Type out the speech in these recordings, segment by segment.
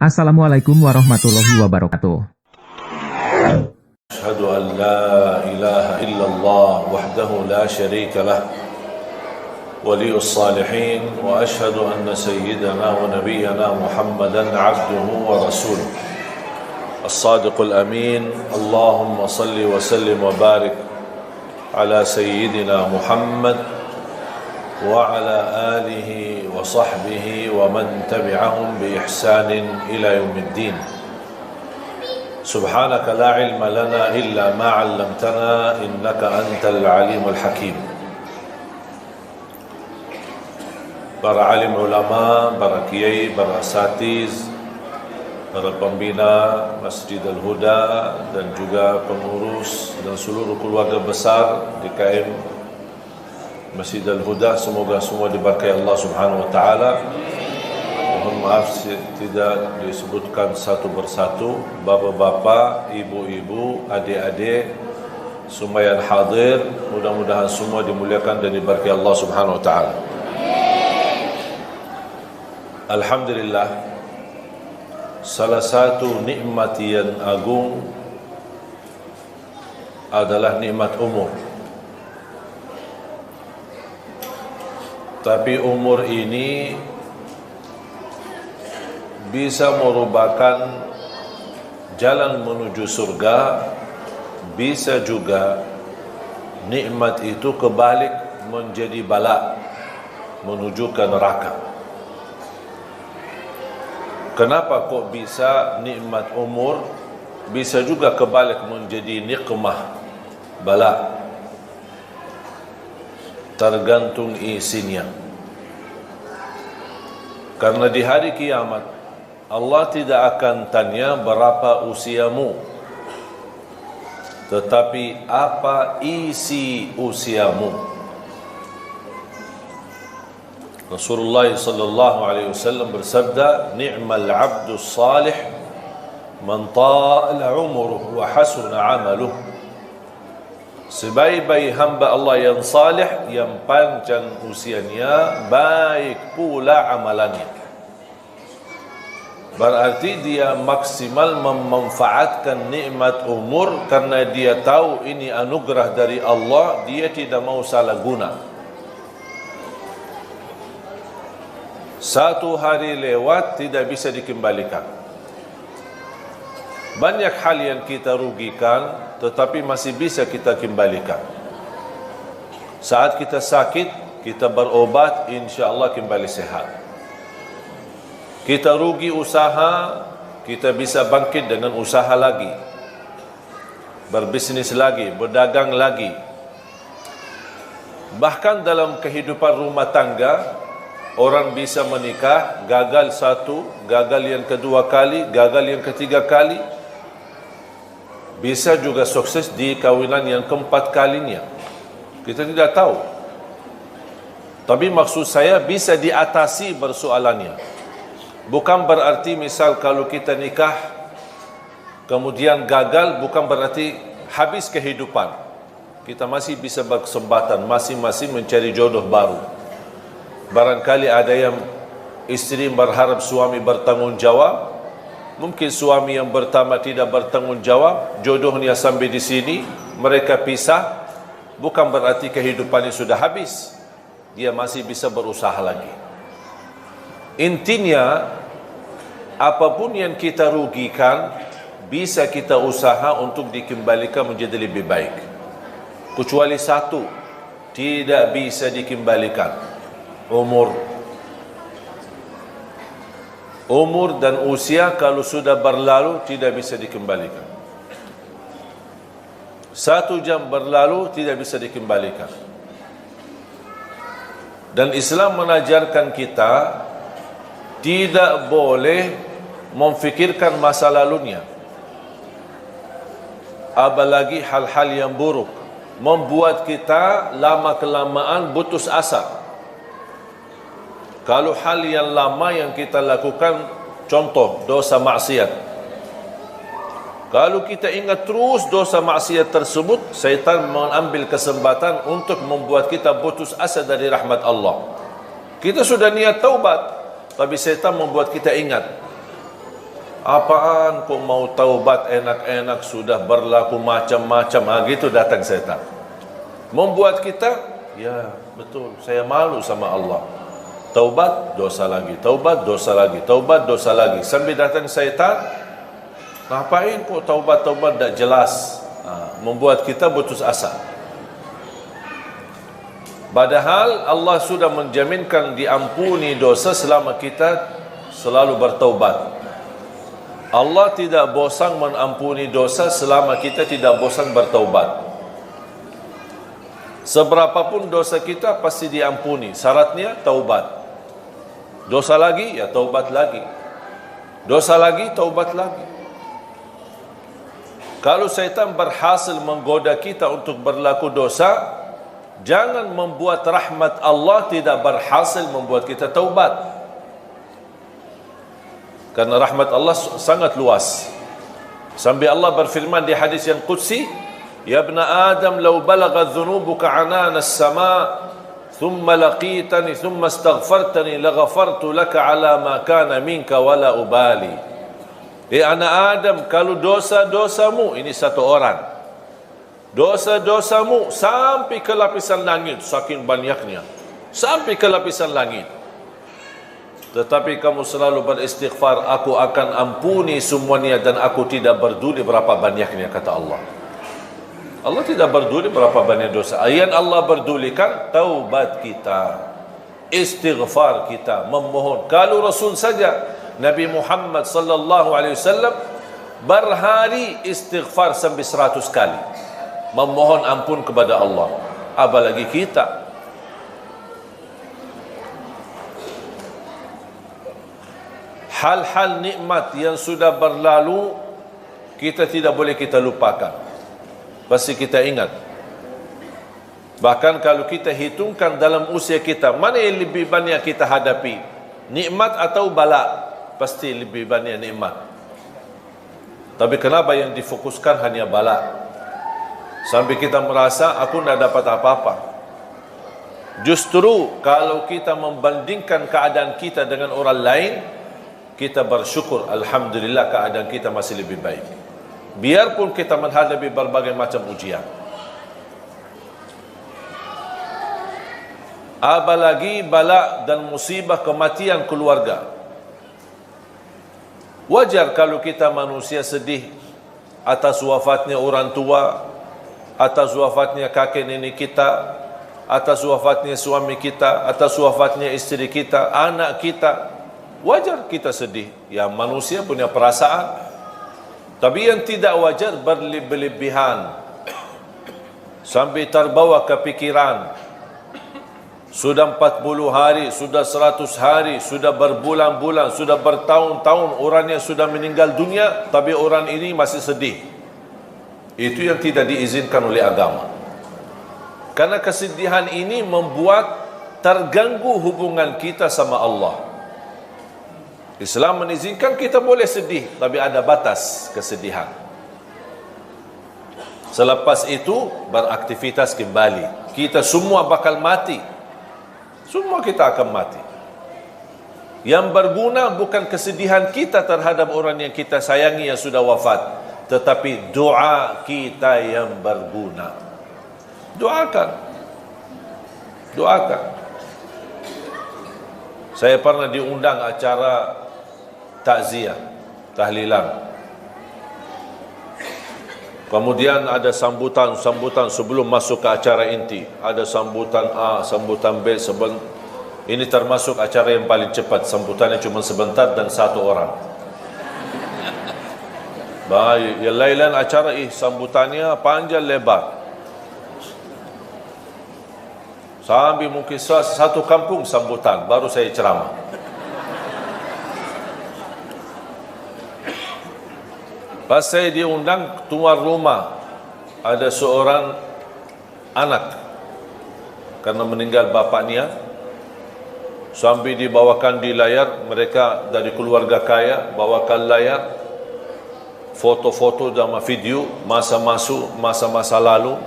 Assalamualaikum warahmatullahi wabarakatuh. أشهد أن لا إله إلا الله وحده لا شريك له ولي الصالحين وأشهد أن سيدنا ونبينا محمدا عبده ورسوله الصادق الأمين اللهم صل وسلم وبارك على سيدنا محمد وعلى آله وصحبه ومن تبعهم بإحسان إلى يوم الدين سبحانك لا علم لنا إلا ما علمتنا إنك أنت العليم الحكيم. Para alim ulama, para kiai, para asatiz, para pembina Masjid Al-Huda dan juga pengurus dan seluruh keluarga besar DKM Masjid Al-Huda, semoga semua diberkahi Allah Subhanahu wa taala. Mohon maaf tidak disebutkan satu persatu, bapa-bapa, ibu-ibu, adik-adik, semua yang hadir, mudah-mudahan semua dimuliakan dan diberkahi Allah Subhanahu wa taala. Alhamdulillah, salah satu nikmat yang agung adalah nikmat umur. Tapi umur ini bisa merupakan jalan menuju surga, bisa juga nikmat itu kebalik menjadi bala, menuju ke neraka. Kenapa kok bisa nikmat umur bisa juga kebalik menjadi nikmah, bala? Tergantung isinya. Karena di hari kiamat Allah tidak akan tanya berapa usiamu, tetapi apa isi usiamu. Rasulullah sallallahu alaihi wasallam bersabda, "Ni'mal 'abdu salih man ta'ala 'umruhu wa hasuna 'amaluhu." Sebaik-baik hamba Allah yang salih, yang panjang usianya, baik pula amalannya. Berarti dia maksimal memanfaatkan nikmat umur karena dia tahu ini anugerah dari Allah, dia tidak mau salah guna. Satu hari lewat tidak bisa dikembalikan. Banyak hal yang kita rugikan tetapi masih bisa kita kembalikan. Saat kita sakit, kita berobat, insya-Allah kembali sehat. Kita rugi usaha, kita bisa bangkit dengan usaha lagi, berbisnis lagi, berdagang lagi. Bahkan dalam kehidupan rumah tangga, orang bisa menikah, gagal satu, gagal yang kedua kali, gagal yang ketiga kali, bisa juga sukses di kawinan yang keempat kalinya. Kita tidak tahu. Tapi maksud saya bisa diatasi persoalannya. Bukan berarti misal kalau kita nikah kemudian gagal, bukan berarti habis kehidupan. Kita masih bisa berkesempatan masing-masing mencari jodoh baru. Barangkali ada yang istri berharap suami bertanggung jawab, mungkin suami yang pertama tidak bertanggung jawab, jodohnya sampai di sini, mereka pisah, bukan berarti kehidupannya sudah habis. Dia masih bisa berusaha lagi. Intinya, apapun yang kita rugikan, bisa kita usaha untuk dikembalikan menjadi lebih baik. Kecuali satu, tidak bisa dikembalikan. Umur dan usia kalau sudah berlalu tidak bisa dikembalikan. 1 jam berlalu tidak bisa dikembalikan. Dan Islam mengajarkan kita tidak boleh memfikirkan masa lalunya, apalagi hal-hal yang buruk, membuat kita lama-kelamaan putus asa. Kalau hal yang lama yang kita lakukan, contoh dosa maksiat, kalau kita ingat terus dosa maksiat tersebut, syaitan mengambil kesempatan untuk membuat kita putus asa dari rahmat Allah. Kita sudah niat taubat, tapi syaitan membuat kita ingat. Apaan kau mau taubat enak-enak, sudah berlaku macam-macam. Gitu datang setan. Membuat kita, ya betul, saya malu sama Allah. Taubat, dosa lagi. Taubat, dosa lagi. Taubat, dosa lagi. Sambil datang setan, ngapain kau taubat-taubat tak jelas. Membuat kita putus asa. Padahal Allah sudah menjaminkan diampuni dosa selama kita selalu bertaubat. Allah tidak bosan mengampuni dosa selama kita tidak bosan bertaubat. Seberapapun dosa kita pasti diampuni. Syaratnya taubat. Dosa lagi, ya taubat lagi. Dosa lagi, taubat lagi. Kalau syaitan berhasil menggoda kita untuk berlaku dosa, jangan membuat rahmat Allah tidak berhasil membuat kita taubat. Karena rahmat Allah sangat luas. Sampai Allah berfirman di hadis yang qudsi, "Ya ibna Adam, law balagha dhunubuka anana as-sama, thumma laqitani, thumma astaghfartani, laghafartu laka ala ma kana minka wala ubali." Anak Adam, kalau dosa-dosamu, ini satu orang, dosa-dosamu sampai ke lapisan langit, saking banyaknya, sampai ke lapisan langit, tetapi kamu selalu beristighfar, aku akan ampuni semuanya dan aku tidak peduli berapa banyaknya, kata Allah. Allah tidak peduli berapa banyak dosa. Yang Allah pedulikan taubat kita, istighfar kita, memohon. Kalau Rasul saja, Nabi Muhammad sallallahu alaihi wasallam berhari istighfar sampai 100 kali, memohon ampun kepada Allah. Apalagi kita. Hal-hal nikmat yang sudah berlalu kita tidak boleh kita lupakan. Pasti kita ingat. Bahkan kalau kita hitungkan dalam usia kita, mana yang lebih banyak kita hadapi? Nikmat atau bala? Pasti lebih banyak nikmat. Tapi kenapa yang difokuskan hanya bala? Sampai kita merasa aku tidak dapat apa-apa. Justru kalau kita membandingkan keadaan kita dengan orang lain, kita bersyukur, alhamdulillah keadaan kita masih lebih baik. Biarpun kita menghadapi berbagai macam ujian. Apalagi bala dan musibah kematian keluarga. Wajar kalau kita manusia sedih atas wafatnya orang tua, atas wafatnya kakek nenek kita, atas wafatnya suami kita, atas wafatnya istri kita, anak kita. Wajar kita sedih. Ya, manusia punya perasaan. Tapi yang tidak wajar berlebihan sampai terbawa kepikiran. Sudah 40 hari, sudah 100 hari, sudah berbulan-bulan, sudah bertahun-tahun orangnya sudah meninggal dunia, tapi orang ini masih sedih. Itu yang tidak diizinkan oleh agama. Karena kesedihan ini membuat terganggu hubungan kita sama Allah. Islam mengizinkan kita boleh sedih, tapi ada batas kesedihan. Selepas itu beraktivitas kembali. Kita semua bakal mati. Semua kita akan mati. Yang berguna bukan kesedihan kita terhadap orang yang kita sayangi yang sudah wafat, tetapi doa kita yang berguna. Doakan. Doakan. Saya pernah diundang acara takziah, tahlilan. Kemudian ada sambutan sebelum masuk ke acara inti. Ada sambutan A, sambutan B. Ini termasuk acara yang paling cepat. Sambutannya cuma sebentar dan satu orang. Baik, yang lain acara sambutannya panjang lebar. Sambil mungkin satu kampung sambutan, baru saya ceramah. Pas saya diundang tuan rumah, ada seorang anak karena meninggal bapaknya, sambil dibawakan di layar, mereka dari keluarga kaya bawakan layar foto-foto dan video masa-masa lalu.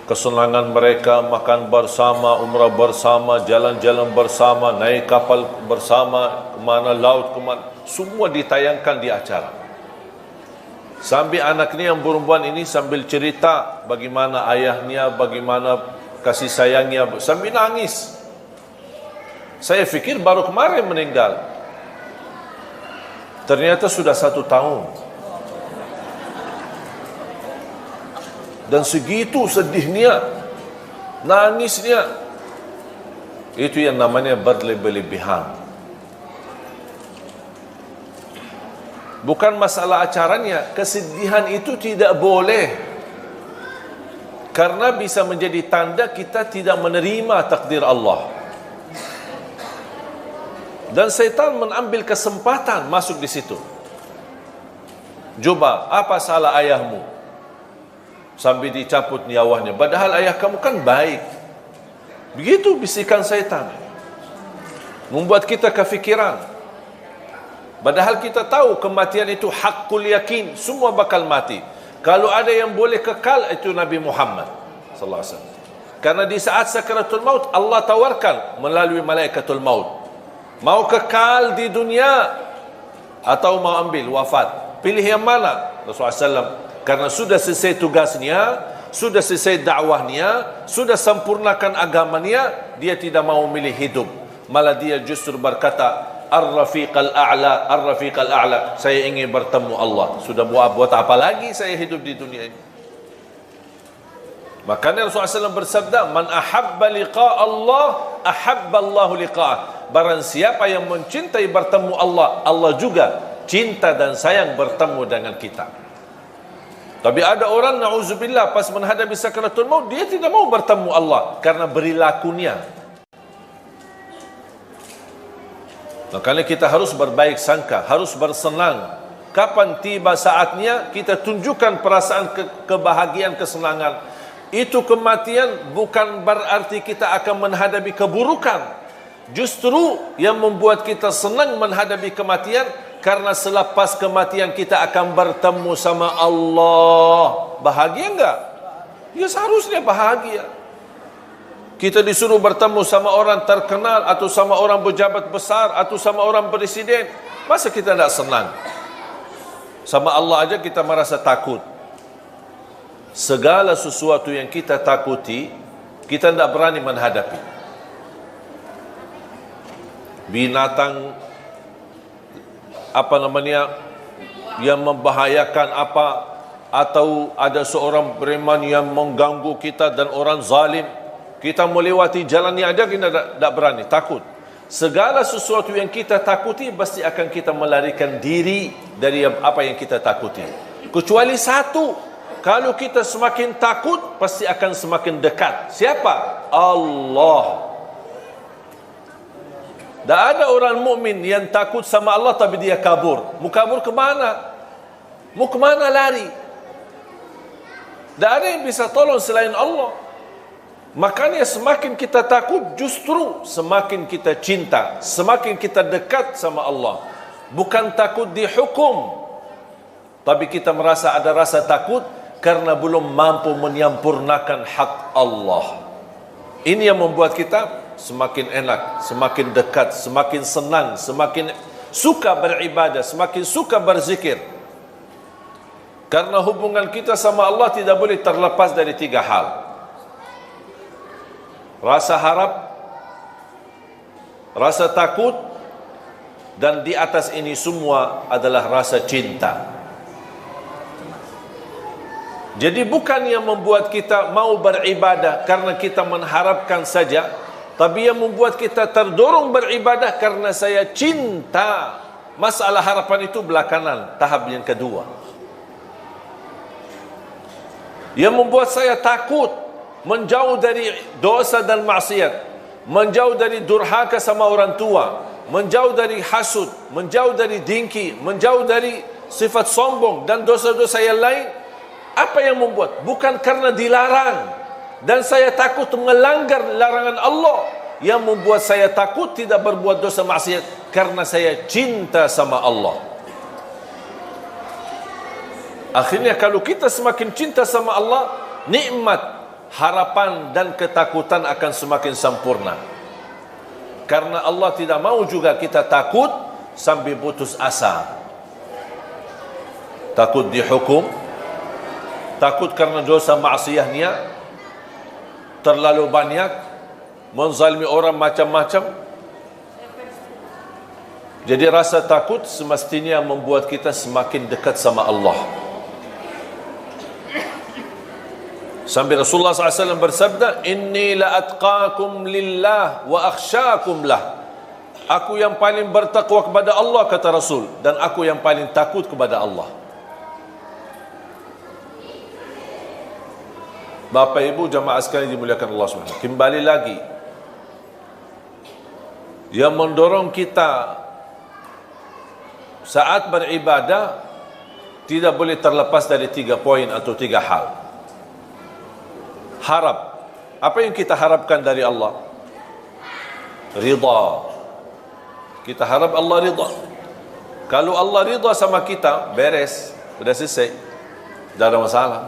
kesenangan mereka, makan bersama, umrah bersama, jalan-jalan bersama, naik kapal bersama, kemana laut, kemana, semua ditayangkan di acara. Sambil anak ni yang perempuan ini sambil cerita bagaimana ayahnya, bagaimana kasih sayangnya, sambil nangis. Saya fikir baru kemarin meninggal. Ternyata sudah 1 tahun. Dan segitu sedihnya, nangisnya. Itu yang namanya berlebihan. Bukan masalah acaranya, kesedihan itu tidak boleh. Karena bisa menjadi tanda kita tidak menerima takdir Allah. Dan syaitan mengambil kesempatan masuk di situ. Coba, apa salah ayahmu? Sambil dicabut nyawanya. Padahal ayah kamu kan baik. Begitu bisikan syaitan. Membuat kita kefikiran. Padahal kita tahu kematian itu hakul yakin. Semua bakal mati. Kalau ada yang boleh kekal, itu Nabi Muhammad sallallahu alaihi wasallam. Karena di saat sakaratul maut, Allah tawarkan melalui malaikatul maut. Mau kekal di dunia atau mau ambil wafat? Pilih yang mana? Rasulullah SAW. Karena sudah selesai tugasnya, sudah selesai dakwahnya, sudah sempurnakan agamanya, dia tidak mau memilih hidup. Malah dia justru berkata, Ar-Rafiq al-A'la, Ar-Rafiq al-A'la. Saya ingin bertemu Allah. Sudah buat apa lagi saya hidup di dunia ini? Makanya Rasulullah SAW bersabda, Man ahabba liqa Allah, ahabba Allahu liqa'ah. Barang siapa yang mencintai bertemu Allah, Allah juga cinta dan sayang bertemu dengan kita. Tapi ada orang, na'udzubillah, pas menghadapi sakaratul maut, dia tidak mau bertemu Allah karena perilakunya. Makanya kita harus berbaik sangka, harus bersenang. Kapan tiba saatnya, kita tunjukkan perasaan kebahagiaan, kesenangan. Itu kematian bukan berarti kita akan menghadapi keburukan. Justru yang membuat kita senang menghadapi kematian, karena selepas kematian kita akan bertemu sama Allah. Bahagia enggak? Ya seharusnya bahagia. Kita disuruh bertemu sama orang terkenal, atau sama orang pejabat besar, atau sama orang presiden. Masa kita tidak senang? Sama Allah aja kita merasa takut. Segala sesuatu yang kita takuti, kita tidak berani menghadapi. Binatang yang membahayakan apa, atau ada seorang preman yang mengganggu kita dan orang zalim, kita melewati jalannya aja kita tidak berani, takut. Segala sesuatu yang kita takuti pasti akan kita melarikan diri dari apa yang kita takuti. Kecuali satu, kalau kita semakin takut pasti akan semakin dekat. Siapa? Allah. Tak ada orang mukmin yang takut sama Allah tapi dia kabur. Mau kabur ke mana? Mau ke mana lari? Tak ada yang bisa tolong selain Allah. Makanya semakin kita takut, justru semakin kita cinta, semakin kita dekat sama Allah. Bukan takut dihukum, tapi kita merasa ada rasa takut karena belum mampu menyempurnakan hak Allah. Ini yang membuat kita semakin enak, semakin dekat, semakin senang, semakin suka beribadah, semakin suka berzikir. Karena hubungan kita sama Allah tidak boleh terlepas dari 3 hal. Rasa harap, rasa takut, dan di atas ini semua adalah rasa cinta. Jadi bukan yang membuat kita mau beribadah karena kita mengharapkan saja, tapi yang membuat kita terdorong beribadah karena saya cinta. Masalah harapan itu belakangan, tahap yang kedua. Yang membuat saya takut, menjauh dari dosa dan maksiat, menjauh dari durhaka sama orang tua, menjauh dari hasud, menjauh dari dengki, menjauh dari sifat sombong dan dosa-dosa yang lain. Apa yang membuat? Bukan karena dilarang dan saya takut melanggar larangan Allah. Yang membuat saya takut tidak berbuat dosa maksiat karena saya cinta sama Allah. Akhirnya kalau kita semakin cinta sama Allah, nikmat harapan dan ketakutan akan semakin sempurna. Karena Allah tidak mau juga kita takut sampai putus asa. Takut dihukum, takut karena dosa maksiatnya terlalu banyak, menzalimi orang macam-macam. Jadi rasa takut semestinya membuat kita semakin dekat sama Allah. Sampai Rasulullah SAW bersabda, Inni la atqakum lillah wa akhsyakum lah. Aku yang paling bertakwa kepada Allah, kata Rasul, dan aku yang paling takut kepada Allah. Bapak Ibu jamaah sekalian dimuliakan Allah SWT, kembali lagi, yang mendorong kita saat beribadah tidak boleh terlepas dari 3 poin atau 3 hal. Harap. Apa yang kita harapkan dari Allah? Ridha. Kita harap Allah ridha. Kalau Allah ridha sama kita, beres, sudah selesai, tidak ada masalah.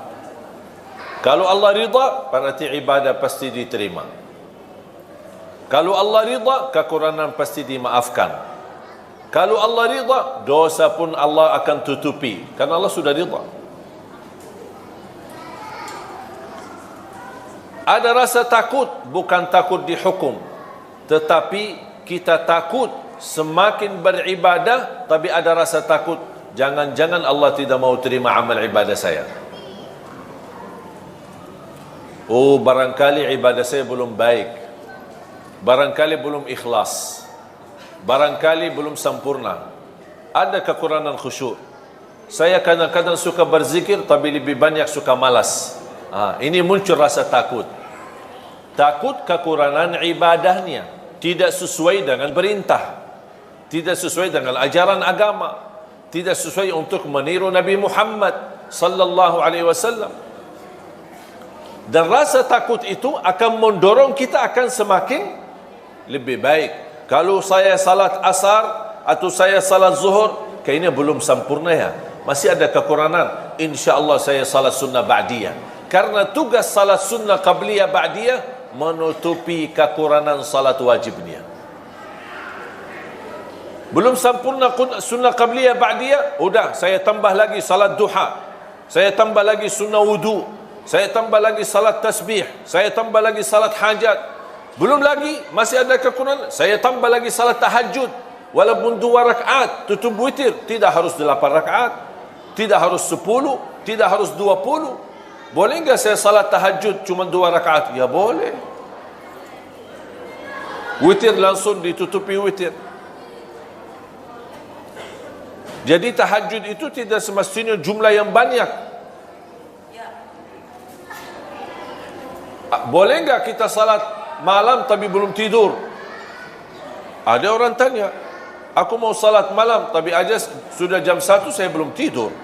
Kalau Allah ridha, berarti ibadah pasti diterima. Kalau Allah ridha, kekurangan pasti dimaafkan. Kalau Allah ridha, dosa pun Allah akan tutupi, karena Allah sudah ridha. Ada rasa takut, bukan takut dihukum, tetapi kita takut semakin beribadah, tapi ada rasa takut, jangan-jangan Allah tidak mau terima amal ibadah saya. Oh, barangkali ibadah saya belum baik, barangkali belum ikhlas, barangkali belum sempurna, ada kekurangan khusyuk. Saya kadang-kadang suka berzikir, tapi lebih banyak suka malas. Ini muncul rasa takut. Takut kekurangan ibadahnya, tidak sesuai dengan perintah, tidak sesuai dengan ajaran agama, tidak sesuai untuk meniru Nabi Muhammad sallallahu alaihi wasallam. Dan rasa takut itu akan mendorong kita akan semakin lebih baik. Kalau saya salat asar atau saya salat zuhur, kayaknya belum sempurna ya, masih ada kekurangan, insya-Allah saya salat sunnah ba'diyah. Karena tugas salat sunnah qabliyah ba'diyah menutupi kekurangan salat wajibnya. Belum sempurna sunnah qabliyah ba'diyah, udah saya tambah lagi salat duha, saya tambah lagi sunnah wudu, saya tambah lagi salat tasbih, saya tambah lagi salat hajat. Belum lagi, masih ada kekurangan, saya tambah lagi salat tahajud, walaupun 2 rakaat, tutup witir, tidak harus 8 rakaat, tidak harus 10, tidak harus 20. Boleh enggak saya salat tahajud cuma 2 rakaat? Ya boleh. Witir langsung ditutupi witir. Jadi tahajud itu tidak semestinya jumlah yang banyak. Boleh enggak kita salat malam tapi belum tidur? Ada orang tanya, aku mau salat malam tapi aja sudah jam 1 saya belum tidur.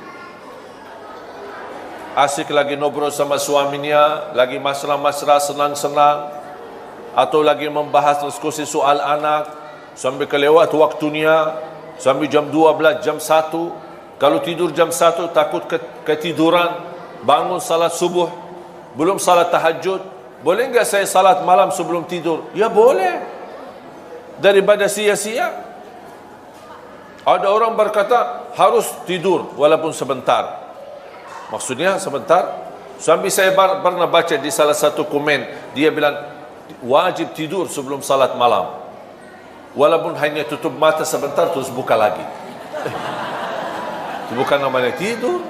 Asik lagi ngobrol sama suaminya, lagi mesra-mesra, senang-senang, atau lagi membahas diskusi soal anak, sampai kelewat waktunya, sampai jam 12, jam 1. Kalau tidur jam 1 takut ketiduran, bangun salat subuh, belum salat tahajud. Boleh enggak saya salat malam sebelum tidur? Ya boleh, daripada sia-sia. Ada orang berkata harus tidur walaupun sebentar. Maksudnya sebentar. Sampai saya pernah baca di salah satu komen, dia bilang wajib tidur sebelum salat malam, walaupun hanya tutup mata sebentar terus buka lagi. Itu bukan namanya tidur.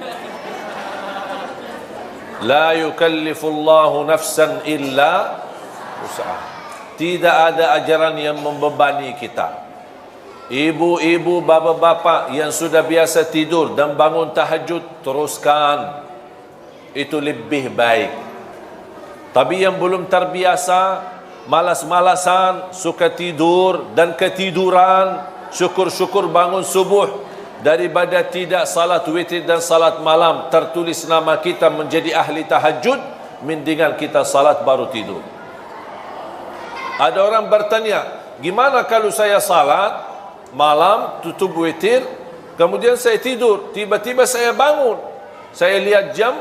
La yukallifullahu nafsan illa usaha. Tidak ada ajaran yang membebani kita. Ibu-ibu, bapa-bapa yang sudah biasa tidur dan bangun tahajud, teruskan. Itu lebih baik. Tapi yang belum terbiasa, malas-malasan, suka tidur dan ketiduran, syukur-syukur bangun subuh, daripada tidak salat witir dan salat malam, tertulis nama kita menjadi ahli tahajud, mendingan kita salat baru tidur. Ada orang bertanya, gimana kalau saya salat malam, tutup witir, kemudian saya tidur, tiba-tiba saya bangun, saya lihat jam,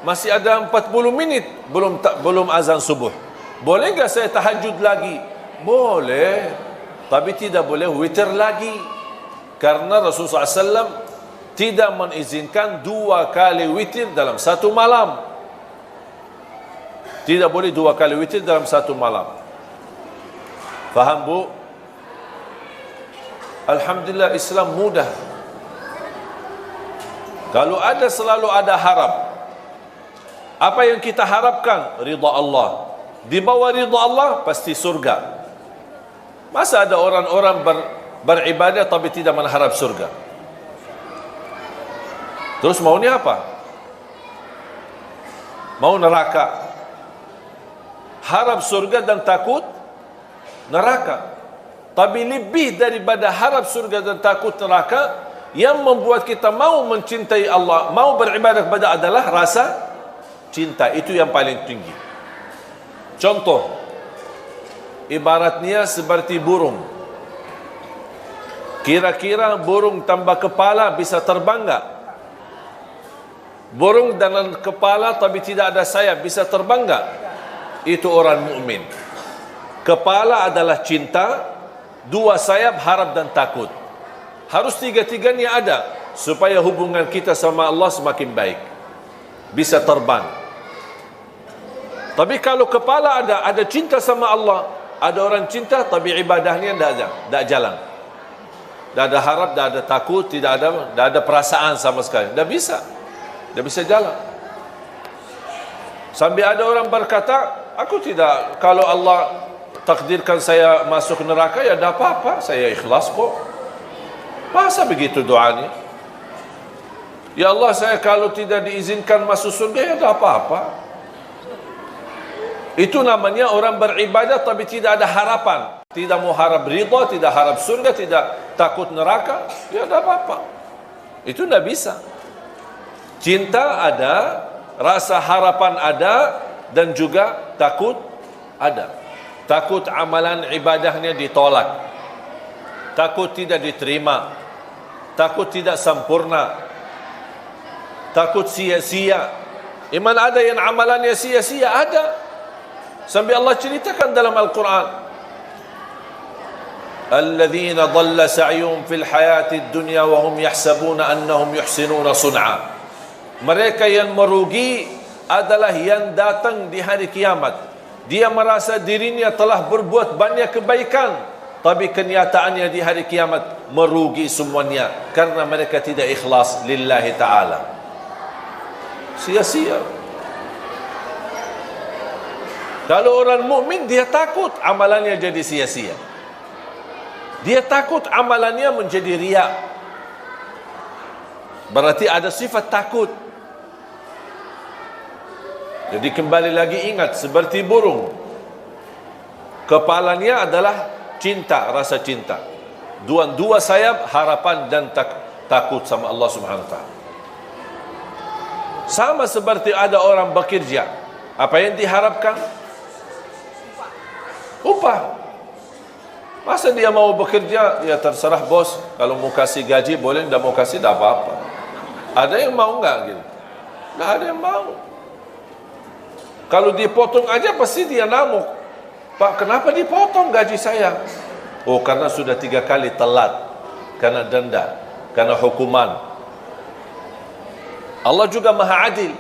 masih ada 40 minit belum azan subuh. Boleh enggak saya tahajud lagi? Boleh, tapi tidak boleh witir lagi, karena Rasulullah SAW tidak mengizinkan 2 kali witir dalam satu malam. Tidak boleh 2 kali witir dalam satu malam. Faham, Bu? Alhamdulillah, Islam mudah. Kalau selalu ada harap. Apa yang kita harapkan? Ridha Allah. Di bawah ridha Allah pasti surga. Masa ada orang-orang beribadah tapi tidak mengharap surga? Terus maunya apa? Mau neraka. Harap surga dan takut neraka. Tapi lebih daripada harap surga dan takut neraka, yang membuat kita mau mencintai Allah, mau beribadah kepada adalah rasa cinta. Itu yang paling tinggi. Contoh, ibaratnya seperti burung. Kira-kira burung tanpa kepala bisa terbang enggak? Burung dengan kepala tapi tidak ada sayap bisa terbang enggak? Itu orang mukmin. Kepala adalah cinta, 2 sayap harap dan takut. Harus 3-tiganya ada supaya hubungan kita sama Allah semakin baik, bisa terbang. Tapi kalau kepala ada cinta sama Allah, ada orang cinta tapi ibadahnya tidak jalan, tidak ada harap, tidak ada takut, tidak ada perasaan sama sekali, tidak bisa jalan. Sampai ada orang berkata, aku tidak, kalau Allah takdirkan saya masuk neraka, ya tidak apa-apa, saya ikhlas kok. Masa begitu doanya? Ya Allah, saya kalau tidak diizinkan masuk surga, ya tidak apa-apa. Itu namanya orang beribadah tapi tidak ada harapan. Tidak mau harap ridha, tidak harap surga, tidak takut neraka, ya tidak apa-apa. Itu tidak bisa. Cinta ada, rasa harapan ada, dan juga takut ada. Takut amalan ibadahnya ditolak, takut tidak diterima, takut tidak sempurna, takut sia-sia. Iman ada yang amalannya sia-sia, ada. Sampai Allah ceritakan dalam Al-Quran, alladzina dhalla sa'yuhum fil hayatid dunya wa hum yahsabuna annahum yuhsinuna sun'a. Mereka yang merugi adalah yang datang di hari kiamat. Dia merasa dirinya telah berbuat banyak kebaikan, tapi kenyataannya di hari kiamat merugi semuanya, karena mereka tidak ikhlas lillahi ta'ala. Sia-sia. Kalau orang mukmin, dia takut amalannya jadi sia-sia. Dia takut amalannya menjadi riya. Berarti ada sifat takut. Jadi kembali lagi ingat, seperti burung, kepalanya adalah cinta, rasa cinta. 2 sayap harapan dan takut sama Allah Subhanahu wa ta'ala. Sama seperti ada orang bekerja, apa yang diharapkan? Upah. Masa dia mau bekerja, ya terserah bos, kalau mau kasih gaji boleh, tidak mau kasih tidak apa-apa. Ada yang mau enggak gitu? Tidak ada yang mau. Kalau dipotong aja pasti dia ngamuk. Pak, kenapa dipotong gaji saya? Oh, karena sudah 3 kali telat, karena denda, karena hukuman. Allah juga maha adil.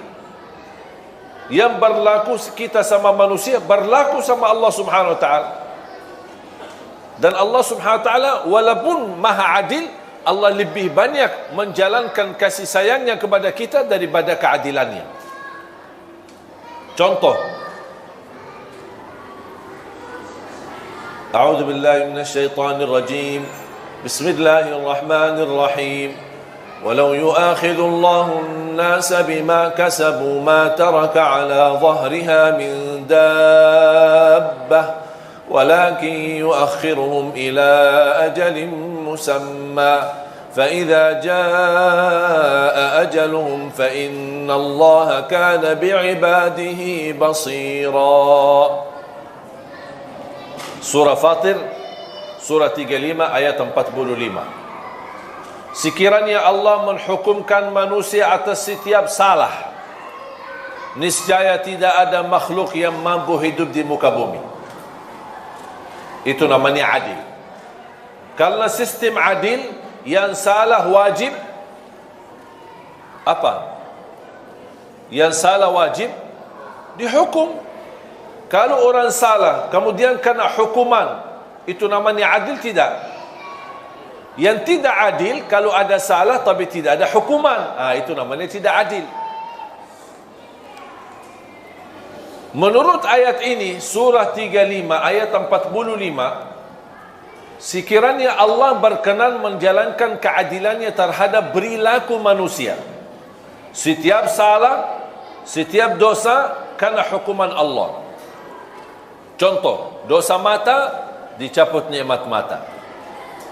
Yang berlaku kita sama manusia, berlaku sama Allah Subhanahu wa ta'ala. Dan Allah Subhanahu wa ta'ala walaupun maha adil, Allah lebih banyak menjalankan kasih sayangnya kepada kita daripada keadilannya. Contoh, A'udzu billahi minasy syaithanir rajim. Bismillahirrahmanirrahim. Walau yu'akhidhu Allahu an-nasa bima kasabu ma taraka 'ala dhahriha min dabbah walakin yu'akhiruhum ila ajalin musamma. فإذا جاء أجلهم فإن الله كان بعباده بصيرا. Surah Fatir, surah 35 ayat 45. Sekiranya Allah menghukumkan manusia atas setiap salah, niscaya tidak ada makhluk yang mampu hidup di muka bumi. Itu namanya adil. Karena sistem adil, yang salah wajib apa? Yang salah wajib dihukum. Kalau orang salah kemudian kena hukuman, itu namanya adil? Tidak. Yang tidak adil, kalau ada salah tapi tidak ada hukuman, itu namanya tidak adil. Menurut ayat ini, surah 35 ayat 45, sekiranya Allah berkenan menjalankan keadilannya terhadap perilaku manusia, setiap salah, setiap dosa kena hukuman Allah. Contoh, dosa mata, dicabut nikmat mata,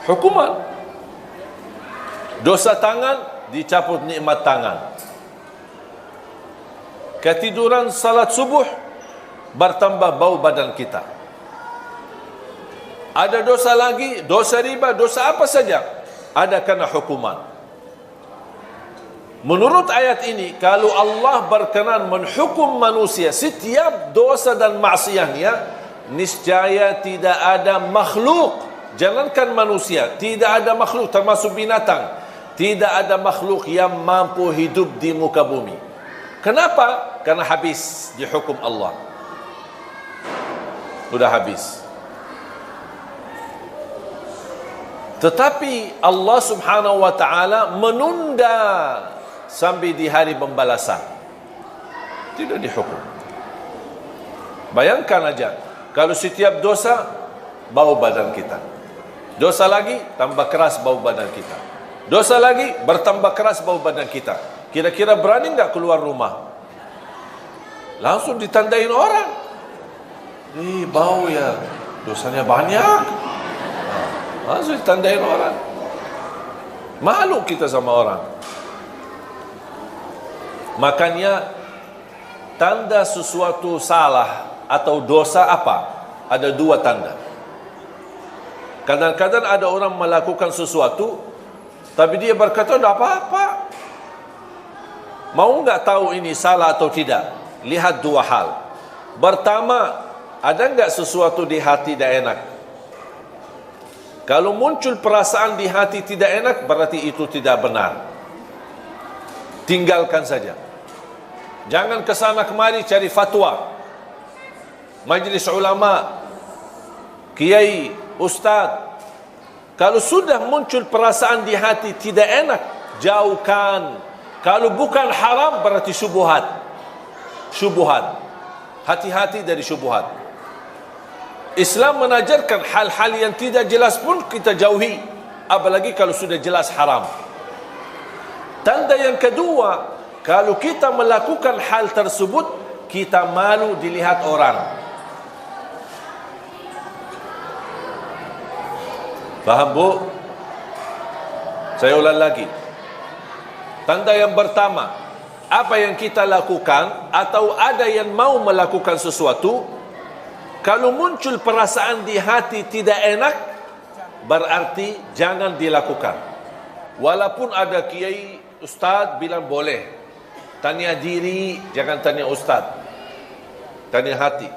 hukuman. Dosa tangan, dicabut nikmat tangan. Ketiduran salat subuh, bertambah bau badan kita. Ada dosa lagi, dosa riba, dosa apa saja, ada kena hukuman. Menurut ayat ini, kalau Allah berkenan menghukum manusia setiap dosa dan maksiatnya, niscaya tidak ada makhluk, jangankan manusia, tidak ada makhluk termasuk binatang, tidak ada makhluk yang mampu hidup di muka bumi. Kenapa? Karena habis dihukum Allah. Sudah habis. Tetapi Allah subhanahu wa ta'ala menunda sampai di hari pembalasan, tidak dihukum. Bayangkan aja, kalau setiap dosa bau badan kita, dosa lagi tambah keras bau badan kita, dosa lagi bertambah keras bau badan kita, kira-kira berani enggak keluar rumah? Langsung ditandain orang, bau ya, dosanya banyak. Langsung ditandain orang. Malu kita sama orang. Makanya tanda sesuatu salah atau dosa apa? Ada dua tanda. Kadang-kadang ada orang melakukan sesuatu tapi dia berkata tidak apa-apa. Mau enggak tahu ini salah atau tidak? Lihat dua hal. Pertama, ada enggak sesuatu di hati tidak enak? Kalau muncul perasaan di hati tidak enak, berarti itu tidak benar. Tinggalkan saja. Jangan kesana kemari cari fatwa. Majlis ulama, kiai, ustaz. Kalau sudah muncul perasaan di hati tidak enak, jauhkan. Kalau bukan haram, berarti syubhat. Syubhat. Hati-hati dari syubhat. Islam mengajarkan hal-hal yang tidak jelas pun kita jauhi, apalagi kalau sudah jelas haram. Tanda yang kedua, kalau kita melakukan hal tersebut, kita malu dilihat orang. Faham, Bu? Saya ulang lagi. Tanda yang pertama, apa yang kita lakukan atau ada yang mau melakukan sesuatu, kalau muncul perasaan di hati tidak enak, berarti jangan dilakukan. Walaupun ada kiai, ustaz bilang boleh. Tanya diri, jangan tanya ustaz. Tanya hati.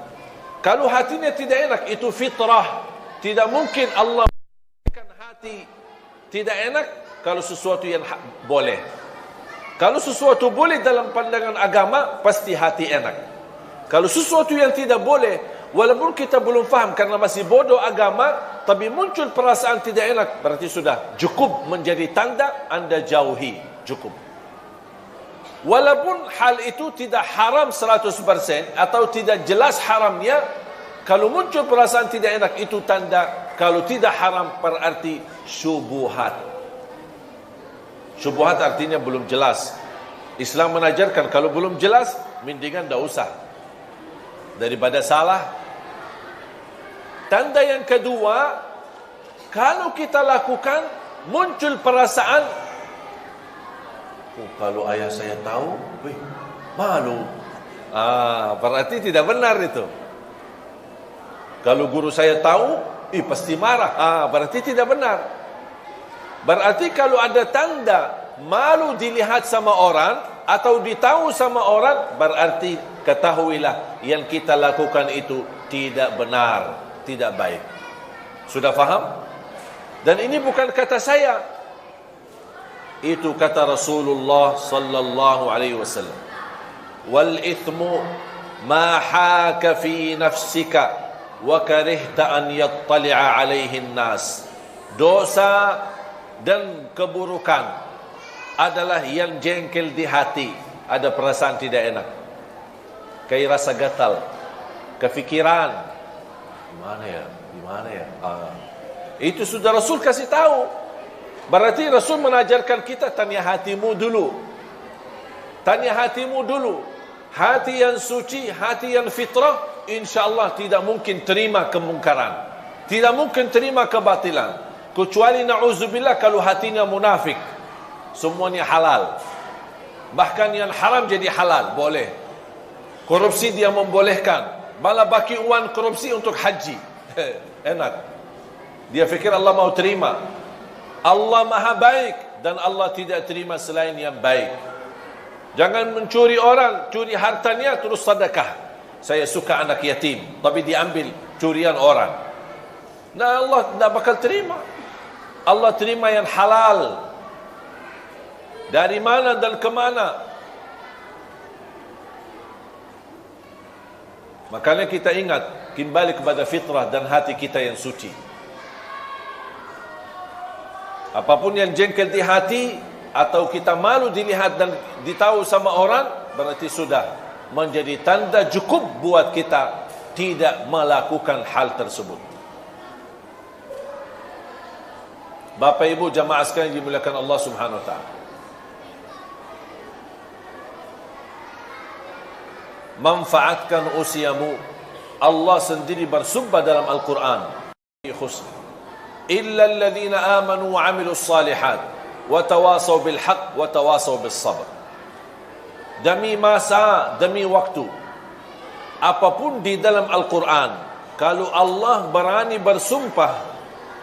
Kalau hatinya tidak enak, itu fitrah. Tidak mungkin Allah memberikan hati tidak enak kalau sesuatu yang boleh. Kalau sesuatu boleh dalam pandangan agama, pasti hati enak. Kalau sesuatu yang tidak boleh, walaupun kita belum faham karena masih bodoh agama, tapi muncul perasaan tidak enak, berarti sudah cukup menjadi tanda Anda jauhi. Cukup. Walaupun hal itu tidak haram 100% atau tidak jelas haramnya, kalau muncul perasaan tidak enak, itu tanda kalau tidak haram berarti syubhat. Syubhat artinya belum jelas. Islam menajarkan kalau belum jelas, mendingan tidak usah daripada salah. Tanda yang kedua, kalau kita lakukan muncul perasaan, kalau ayah saya tahu, malu. Berarti tidak benar itu. Kalau guru saya tahu, pasti marah. Berarti tidak benar. Berarti kalau ada tanda malu dilihat sama orang, atau ditahu sama orang, berarti ketahuilah yang kita lakukan itu tidak benar, tidak baik. Sudah faham? Dan ini bukan kata saya, itu kata Rasulullah sallallahu alaihi wasallam. Wal ithmu ma haka fi nafsika wa karihta an yattali'a alaihi an-nas. Dosa dan keburukan adalah yang jengkel di hati, ada perasaan tidak enak, kayak rasa gatal, kefikiran, di mana ya? Itu sudah Rasul kasih tahu. Berarti Rasul mengajarkan kita, tanya hatimu dulu. Tanya hatimu dulu. Hati yang suci, hati yang fitrah, insya-Allah tidak mungkin terima kemungkaran, tidak mungkin terima kebatilan, kecuali na'udzubillah kalau hatinya munafik. Semuanya halal, bahkan yang haram jadi halal, boleh. Korupsi dia membolehkan, malah bagi uang korupsi untuk haji. Enak. Dia fikir Allah mau terima. Allah maha baik dan Allah tidak terima selain yang baik. Jangan mencuri orang, curi hartanya terus sedekah. Saya suka anak yatim, tapi diambil curian orang. Nah, Allah tidak bakal terima. Allah terima yang halal. Dari mana dan kemana? Makanya kita ingat, kembali kepada fitrah dan hati kita yang suci. Apapun yang jengkel di hati, atau kita malu dilihat dan ditahu sama orang, berarti sudah menjadi tanda cukup buat kita tidak melakukan hal tersebut. Bapak Ibu jamaah sekalian dimuliakan Allah Subhanahu wa taala. Manfaatkan usiamu. Allah sendiri bersumpah dalam Al-Quran, illa alladhina amanu wa amilus salihat wa tawasaw bil haqq wa tawasaw bis sabr. Demi masa, demi waktu, apapun di dalam Al-Quran, kalau Allah berani bersumpah,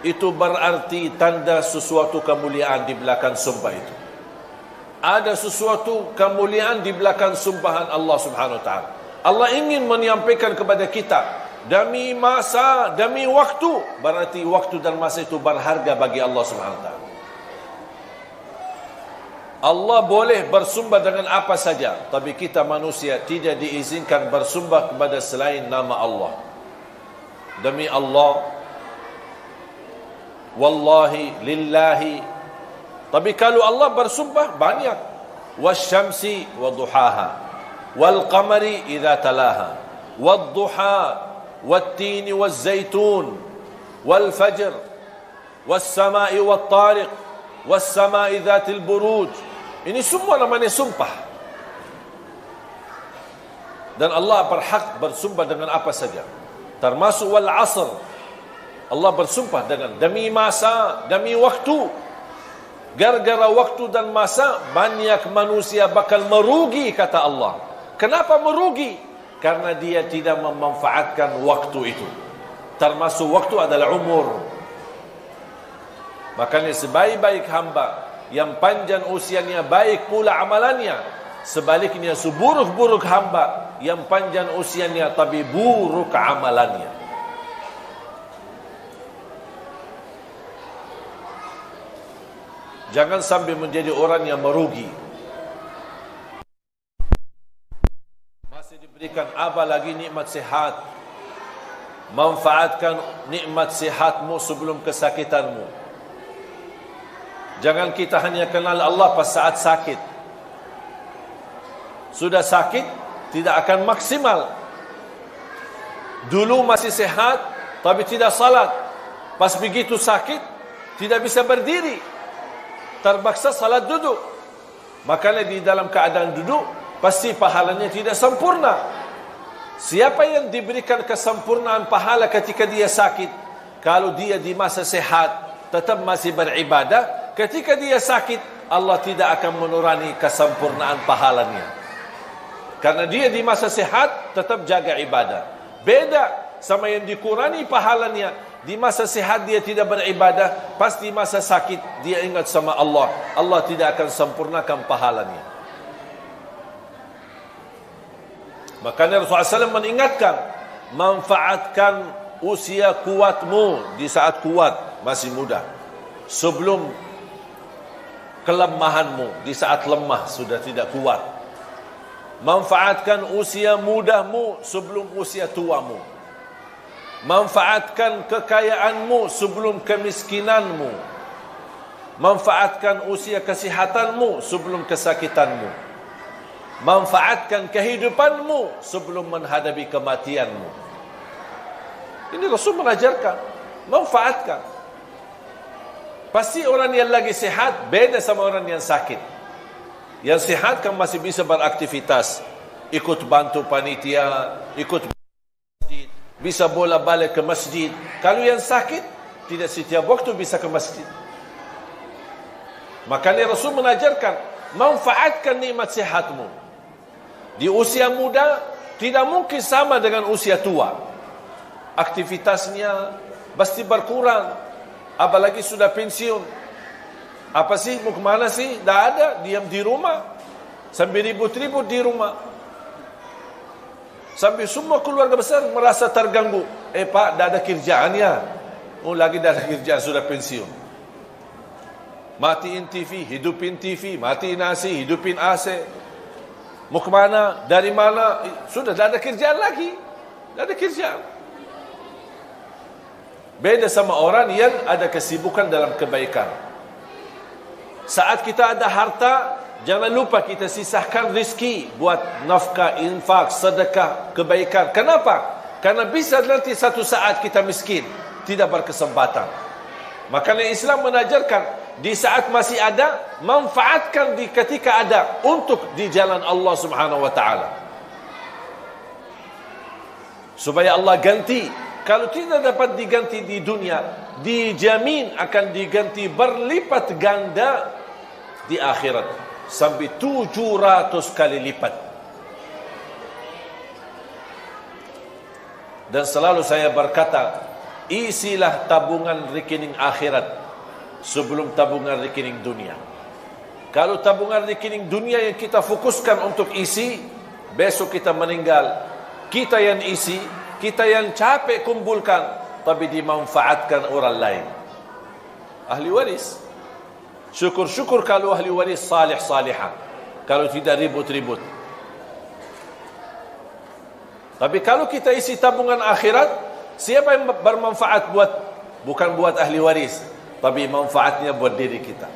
itu berarti tanda sesuatu kemuliaan di belakang sumpah itu. Ada sesuatu kemuliaan di belakang sumpahan Allah Subhanahu wa taala. Allah ingin menyampaikan kepada kita, demi masa, demi waktu, berarti waktu dan masa itu berharga bagi Allah Subhanahu wa taala. Allah boleh bersumpah dengan apa saja, tapi kita manusia tidak diizinkan bersumpah kepada selain nama Allah. Demi Allah, wallahi, lillahi. Tapi kalau Allah bersumpah banyak, wasyamsi wadduhaha wal qamari idza talaha wadduha wattini wazzaitun wal fajr was samai wat tariq was samai dzatil buruj. Ini semua namanya sumpah. Dan Allah berhak bersumpah dengan apa saja, termasuk wal asr. Allah bersumpah dengan demi masa, demi waktu. Gara-gara waktu dan masa, banyak manusia bakal merugi, kata Allah. Kenapa merugi? Karena dia tidak memanfaatkan waktu itu. Termasuk waktu adalah umur. Makanya sebaik-baik hamba, yang panjang usianya, baik pula amalannya. Sebaliknya seburuk-buruk hamba, yang panjang usianya tapi buruk amalannya. Jangan sampai menjadi orang yang merugi. Masih diberikan apa lagi nikmat sehat. Manfaatkan nikmat sehatmu sebelum kesakitanmu. Jangan kita hanya kenal Allah pas saat sakit. Sudah sakit, tidak akan maksimal. Dulu masih sehat, tapi tidak salat. Pas begitu sakit, tidak bisa berdiri, terpaksa salat duduk. Makanya di dalam keadaan duduk, pasti pahalanya tidak sempurna. Siapa yang diberikan kesempurnaan pahala ketika dia sakit? Kalau dia di masa sehat, tetap masih beribadah. Ketika dia sakit, Allah tidak akan menurani kesempurnaan pahalanya. Karena dia di masa sehat, tetap jaga ibadah. Beda sama yang dikurangi pahalanya. Di masa sehat dia tidak beribadah, pas di masa sakit dia ingat sama Allah. Allah tidak akan sempurnakan pahalanya. Makanya Rasulullah SAW mengingatkan, manfaatkan usia kuatmu di saat kuat, masih muda, sebelum kelemahanmu di saat lemah, sudah tidak kuat. Manfaatkan usia mudamu sebelum usia tuamu. Manfaatkan kekayaanmu sebelum kemiskinanmu. Manfaatkan usia kesihatanmu sebelum kesakitanmu. Manfaatkan kehidupanmu sebelum menghadapi kematianmu. Ini Rasul mengajarkan, manfaatkan. Pasti orang yang lagi sihat beda sama orang yang sakit. Yang sihat kan masih bisa beraktivitas, ikut bantu panitia, ikut masjid, bisa bola balik ke masjid. Kalau yang sakit, tidak setiap waktu bisa ke masjid. Makanya Rasul mengajarkan, manfaatkan nikmat sihatmu. Di usia muda tidak mungkin sama dengan usia tua. Aktivitasnya pasti berkurang, apalagi sudah pensiun. Apa sih, mau kemana sih? Dah ada, diam di rumah, sambil ribut-ribut di rumah, sambil semua keluarga besar merasa terganggu. Pak, dah ada kerjaan ya? Oh, lagi dah ada kerjaan, sudah pensiun. Matiin TV, hidupin TV, matiin AC, hidupin AC. Mau kemana? Dari mana? Sudah dah ada kerjaan lagi. Dah ada kerjaan. Beda sama orang yang ada kesibukan dalam kebaikan. Saat kita ada harta, jangan lupa kita sisahkan rezeki buat nafkah, infak, sedekah, kebaikan. Kenapa? Karena bisa nanti satu saat kita miskin, tidak berkesempatan. Makanya Islam mengajarkan, di saat masih ada, manfaatkan di ketika ada untuk di jalan Allah Subhanahu wa taala. Supaya Allah ganti. Kalau tidak dapat diganti di dunia, dijamin akan diganti berlipat ganda di akhirat, sampai 700 kali lipat. Dan selalu saya berkata, isilah tabungan rekening akhirat sebelum tabungan rekening dunia. Kalau tabungan rekening dunia yang kita fokuskan untuk isi, besok kita meninggal, kita yang isi, kita yang capek kumpulkan, tapi dimanfaatkan orang lain. Ahli waris. Syukur-syukur kalau ahli waris salih-salihah, kalau tidak ribut-ribut. Tapi kalau kita isi tabungan akhirat, siapa yang bermanfaat bukan buat ahli waris, tapi manfaatnya buat diri kita.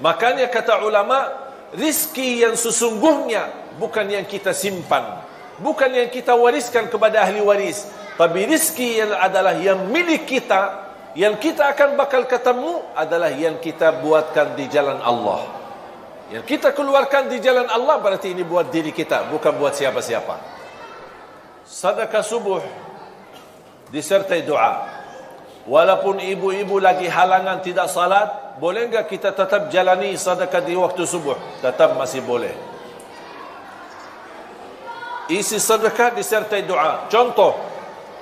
Makanya kata ulama, rizki yang sesungguhnya bukan yang kita simpan, bukan yang kita wariskan kepada ahli waris, tapi rizki yang adalah yang milik kita, yang kita akan bakal ketemu adalah yang kita buatkan di jalan Allah. Yang kita keluarkan di jalan Allah berarti ini buat diri kita, bukan buat siapa-siapa. Sedekah subuh disertai doa. Walaupun ibu-ibu lagi halangan tidak salat, boleh enggak kita tetap jalani sedekah di waktu subuh? Tetap masih boleh. Isi sedekah disertai doa. Contoh,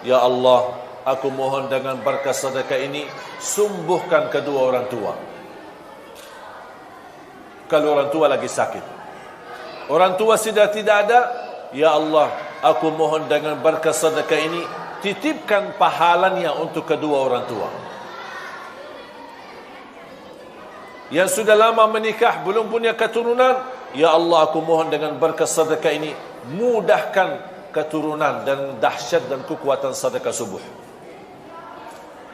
ya Allah, aku mohon dengan berkat sedekah ini, sembuhkan kedua orang tua. Kalau orang tua lagi sakit, orang tua sudah tidak ada, ya Allah, aku mohon dengan berkat sedekah ini, titipkan pahalanya untuk kedua orang tua. Yang sudah lama menikah, belum punya keturunan, ya Allah, aku mohon dengan berkat sedekah ini, mudahkan keturunan dan dahsyat dan kekuatan sedekah subuh.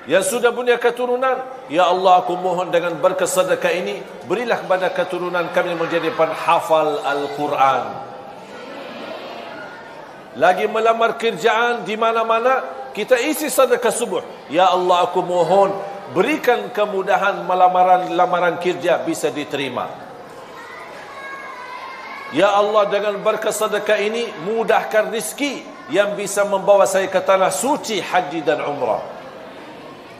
Yang sudah punya keturunan, ya Allah, aku mohon dengan berkat sedekah ini, berilah kepada keturunan kami menjadi penghafal Al-Quran. Lagi melamar kerjaan di mana-mana, kita isi sedekah subuh. Ya Allah, aku mohon berikan kemudahan lamaran kerja bisa diterima. Ya Allah, dengan berkat sedekah ini, mudahkan rizki yang bisa membawa saya ke tanah suci haji dan umrah.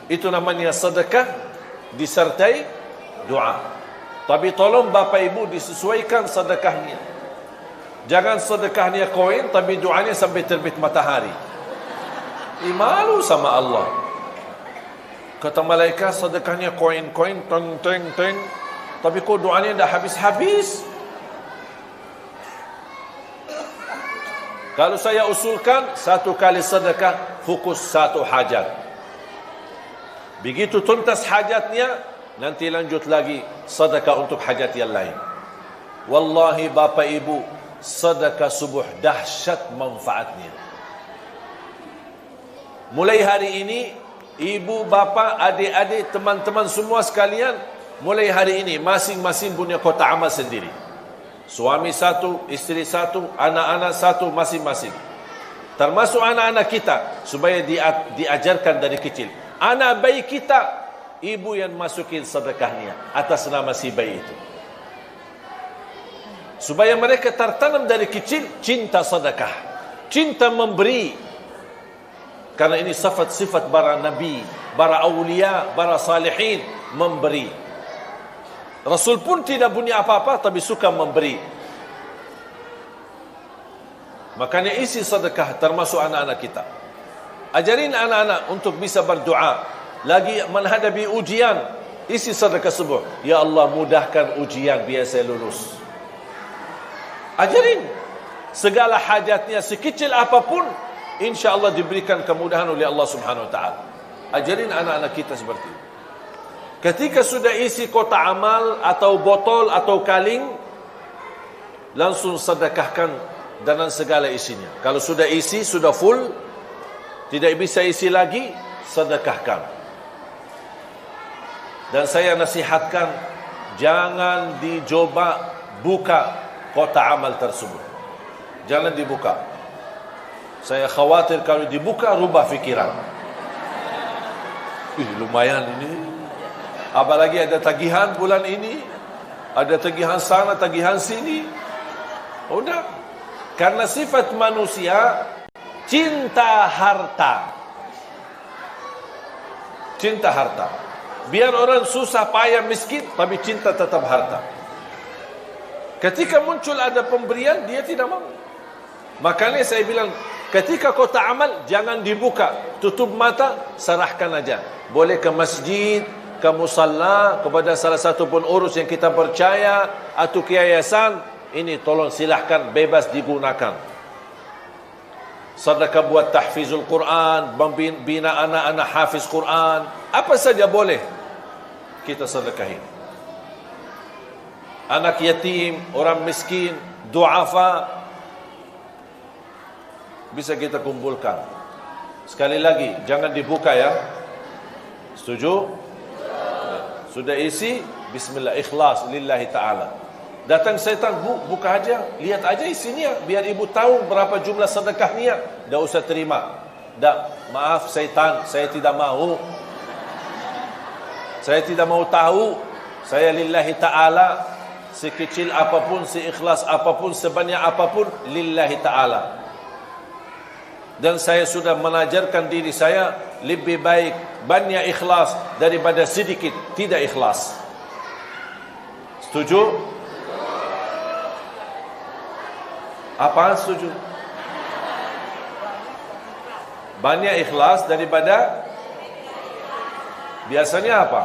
Itu namanya sedekah disertai doa. Tapi tolong Bapak Ibu disesuaikan sedekahnya. Jangan sedekahnya koin tapi doanya sampai terbit matahari. Malu sama Allah. Kata malaikat, sedekahnya koin-koin, teng-teng-teng, tapi kok doanya dah habis-habis. Kalau saya usulkan, satu kali sedekah, fokus satu hajat. Begitu tuntas hajatnya, nanti lanjut lagi sedekah untuk hajat yang lain. Wallahi bapa ibu, sedekah subuh dahsyat manfaatnya. Mulai hari ini, ibu, bapa, adik-adik, teman-teman semua sekalian, mulai hari ini masing-masing punya kotak amal sendiri. Suami satu, isteri satu, anak-anak satu masing-masing. Termasuk anak-anak kita, supaya diajarkan dari kecil. Anak bayi kita, ibu yang masukin sedekahnya atas nama si bayi itu. Supaya mereka tertanam dari kecil cinta sedekah, cinta memberi. Karena ini sifat-sifat para nabi, para awliya, para salihin, memberi. Rasul pun tidak punya apa-apa, tapi suka memberi. Makanya isi sedekah termasuk anak-anak kita. Ajarin anak-anak untuk bisa berdoa. Lagi menghadapi ujian, isi sedekah subuh. Ya Allah, mudahkan ujian biar saya lulus. Ajarin. Segala hajatnya sekecil apapun, insya Allah diberikan kemudahan oleh Allah Subhanahu Wa Taala. Ajarin anak-anak kita seperti itu. Ketika sudah isi kotak amal atau botol atau kaling, langsung sedekahkan dengan segala isinya. Kalau sudah isi, sudah full, tidak bisa isi lagi, sedekahkan. Dan saya nasihatkan, jangan dicoba buka kotak amal tersebut. Jangan dibuka. Saya khawatir kalau dibuka, rubah fikiran. Lumayan ini. Apalagi ada tagihan bulan ini, ada tagihan sana, tagihan sini. Udah. Karena sifat manusia cinta harta. Cinta harta. Biar orang susah payah miskin, tapi cinta tetap harta. Ketika muncul ada pemberian, dia tidak mau. Makanya saya bilang, ketika kotak amal jangan dibuka, tutup mata, serahkan aja. Boleh ke masjid, ke musalla, kepada salah satu pengurus yang kita percaya, atau ke yayasan, ini tolong silahkan bebas digunakan. Sedekah buat tahfizul Quran, bina anak-anak hafiz Quran, apa saja boleh kita sedekahin. Anak yatim, orang miskin, duafa, bisa kita kumpulkan. Sekali lagi, jangan dibuka ya. Setuju? Sudah isi, bismillah, ikhlas lillahi ta'ala. Datang syaitan, buka aja, lihat aja isinya, biar ibu tahu berapa jumlah sedekahnya. Dah usah terima. Dah, maaf syaitan, saya tidak mau. Saya tidak mau tahu. Saya lillahi ta'ala, sekecil apapun, seikhlas apapun, sebanyak apapun, lillahi ta'ala. Dan saya sudah mengajarkan diri saya, lebih baik banyak ikhlas daripada sedikit tidak ikhlas. Setuju? Apaan setuju? Banyak ikhlas daripada biasanya apa?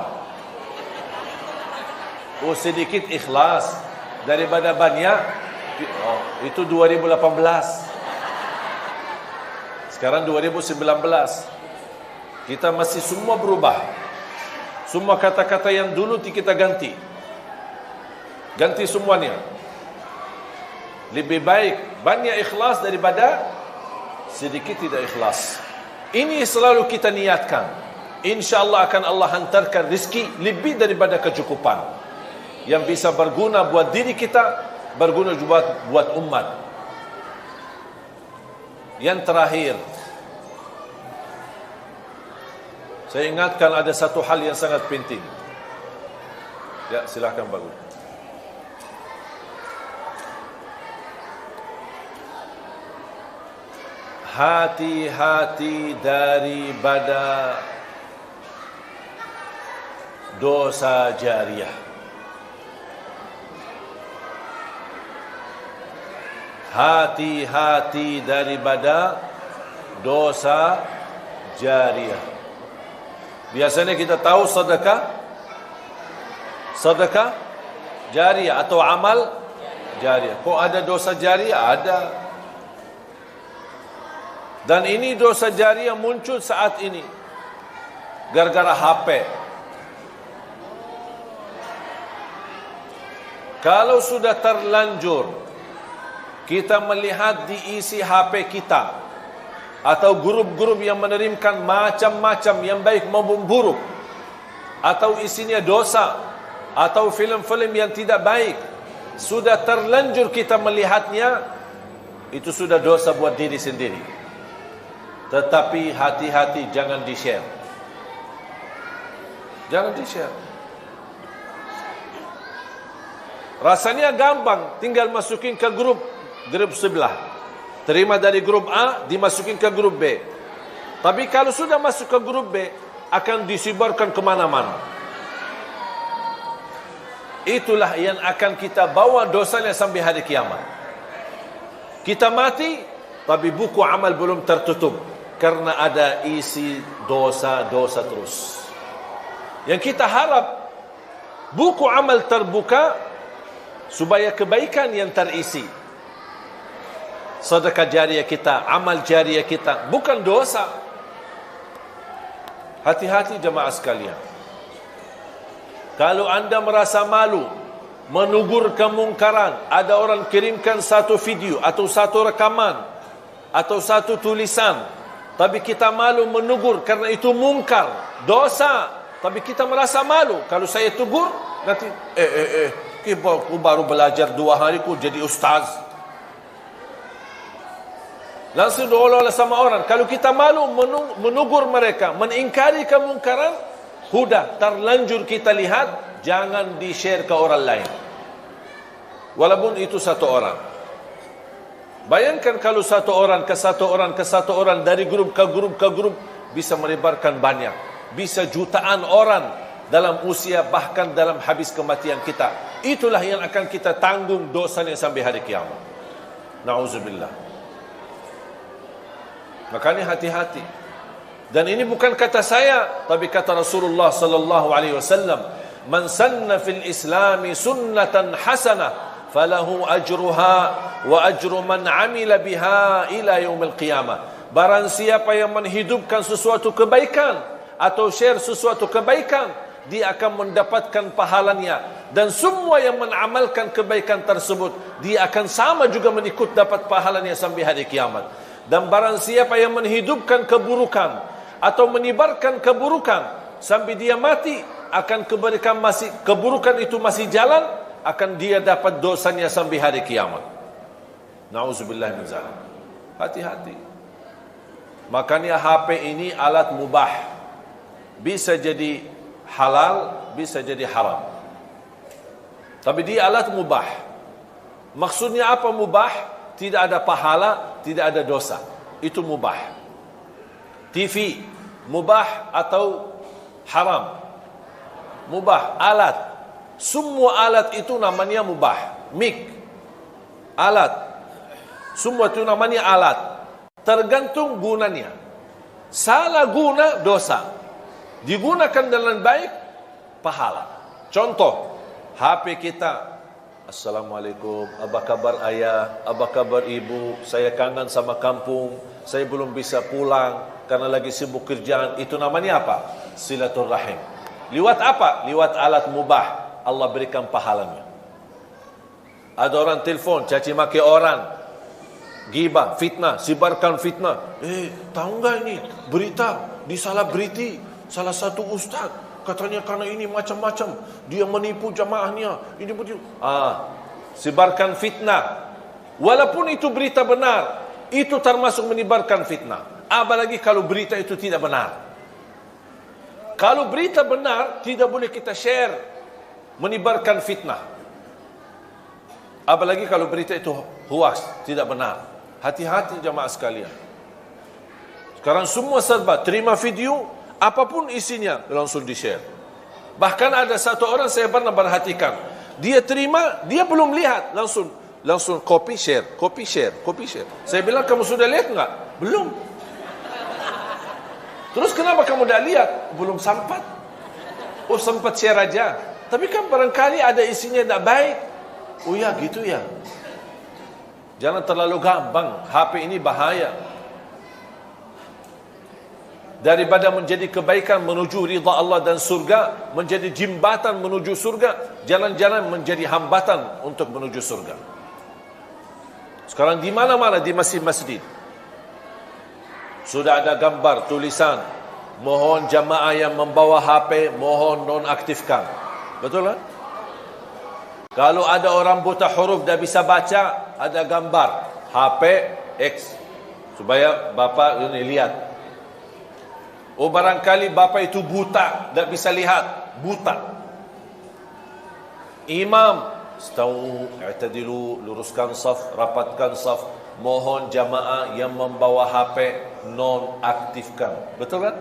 Oh, sedikit ikhlas daripada banyak. Oh, itu 2018. Sekarang 2019. Kita masih semua berubah. Semua kata-kata yang dulu kita ganti. Ganti semuanya. Lebih baik banyak ikhlas daripada sedikit tidak ikhlas. Ini selalu kita niatkan. InsyaAllah akan Allah hantarkan rezeki lebih daripada kecukupan, yang bisa berguna buat diri kita, berguna juga buat umat. Yang terakhir, saya ingatkan ada satu hal yang sangat penting. Ya, silakan bagus. Hati-hati daripada dosa jariah. Hati-hati daripada dosa jariah. Biasanya kita tahu sedekah jariah atau amal jariah. Kok ada dosa jariah? Ada. Dan ini dosa jariah muncul saat ini gara-gara HP. Kalau sudah terlanjur kita melihat di isi HP kita atau grup-grup yang menerimkan macam-macam yang baik maupun buruk, atau isinya dosa atau filem-filem yang tidak baik, sudah terlanjur kita melihatnya, itu sudah dosa buat diri sendiri. Tetapi hati-hati, jangan di-share. Jangan di-share. Rasanya gampang, tinggal masukin ke grup sebelah. Terima dari grup A, dimasukin ke grup B. Tapi kalau sudah masuk ke grup B, akan disebarkan kemana-mana. Itulah yang akan kita bawa dosanya sampai hari kiamat. Kita mati, tapi buku amal belum tertutup, karena ada isi dosa-dosa terus. Yang kita harap buku amal terbuka supaya kebaikan yang terisi, sedekah jariah kita, amal jariah kita, bukan dosa. Hati-hati jemaah sekalian. Kalau anda merasa malu menegur kemungkaran, ada orang kirimkan satu video atau satu rekaman atau satu tulisan, tapi kita malu menegur karena itu mungkar, dosa, tapi kita merasa malu. Kalau saya tegur, nanti aku baru belajar 2 hari ku jadi ustaz. Langsung diolah-olah sama orang. Kalau kita malu menegur mereka, mengingkari kemungkaran, sudah terlanjur kita lihat, jangan di-share ke orang lain. Walaupun itu satu orang. Bayangkan kalau satu orang ke satu orang ke satu orang, dari grup ke grup ke grup, bisa melebarkan banyak. Bisa jutaan orang dalam usia, bahkan dalam habis kematian kita. Itulah yang akan kita tanggung dosanya sampai hari kiamat. Na'udzubillah. Makanya hati-hati. Dan ini bukan kata saya, tapi kata Rasulullah sallallahu alaihi wasallam, "Man sanna fil Islami sunnatan hasanah, falahu ajruha wa ajru man 'amila biha ila yaumil qiyamah." Barang siapa yang menghidupkan sesuatu kebaikan atau share sesuatu kebaikan, dia akan mendapatkan pahalanya, dan semua yang mengamalkan kebaikan tersebut, dia akan sama juga mengikut dapat pahalanya sampai hari kiamat. Dan barang siapa yang menghidupkan keburukan atau menyebarkan keburukan sampai dia mati, akan keburukan itu masih jalan, akan dia dapat dosanya sampai hari kiamat. Na'udzubillah min zalik. Hati-hati. Makanya HP ini alat mubah, bisa jadi halal, bisa jadi haram, tapi dia alat mubah. Maksudnya apa mubah? Tidak ada pahala, tidak ada dosa. Itu mubah. TV mubah atau haram? Mubah. Alat, semua alat itu namanya mubah. Mic, alat, semua itu namanya alat. Tergantung gunanya. Salah guna, dosa. Digunakan dengan baik, pahala. Contoh, HP kita. Assalamualaikum, apa kabar ayah, apa kabar ibu, saya kangen sama kampung, saya belum bisa pulang karena lagi sibuk kerjaan. Itu namanya apa? Silaturrahim. Lewat apa? Lewat alat mubah, Allah berikan pahalanya. Ada orang telefon, caci maki orang, gibah, fitnah, sebarkan fitnah. Tahu enggak ini berita di selebriti, salah satu ustaz, katanya karena ini macam-macam, dia menipu jamaahnya, ini begitu. Sebarkan fitnah. Walaupun itu berita benar, itu termasuk menyebarkan fitnah. Apalagi kalau berita itu tidak benar. Kalau berita benar, tidak boleh kita share, menyebarkan fitnah. Apalagi kalau berita itu hoax, tidak benar. Hati-hati jamaah sekalian. Sekarang semua serba, terima video, apapun isinya, langsung di-share. Bahkan ada satu orang saya pernah perhatikan, dia terima, dia belum lihat, langsung copy share, copy share, copy share. Saya bilang, kamu sudah lihat enggak? Belum. Terus kenapa kamu dah lihat? Belum sempat. Oh, sempat share aja. Tapi kan barangkali ada isinya tak baik. Oh ya, gitu ya. Jangan terlalu gampang. HP ini bahaya. daripada menjadi kebaikan menuju ridha Allah dan surga, menjadi jembatan menuju surga, jalan-jalan menjadi hambatan untuk menuju surga. Sekarang di mana-mana di masjid-masjid sudah ada gambar, tulisan, mohon jamaah yang membawa HP, mohon nonaktifkan. Betul kan? Kalau ada orang buta huruf dah bisa baca, ada gambar HP X, supaya bapa ini lihat. Oh, barangkali bapa itu buta, tak bisa lihat, buta. Imam, stau, i'tadilu, luruskan saf, rapatkan saf, mohon jamaah yang membawa HP nonaktifkan. Betul kan?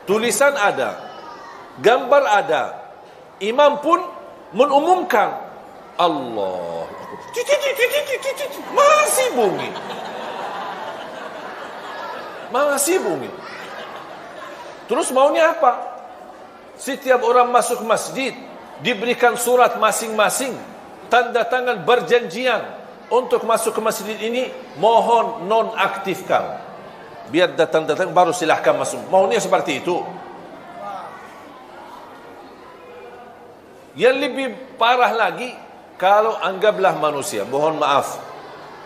Tulisan ada, gambar ada, imam pun mengumumkan. Allah, masih bunyi, masih bunyi. Terus maunya apa? Setiap orang masuk masjid diberikan surat masing-masing, tanda tangan berjanjian untuk masuk ke masjid ini, mohon nonaktifkan. Biar datang baru silahkan masuk. Maunya seperti itu. Yang lebih parah lagi, kalau anggaplah manusia, mohon maaf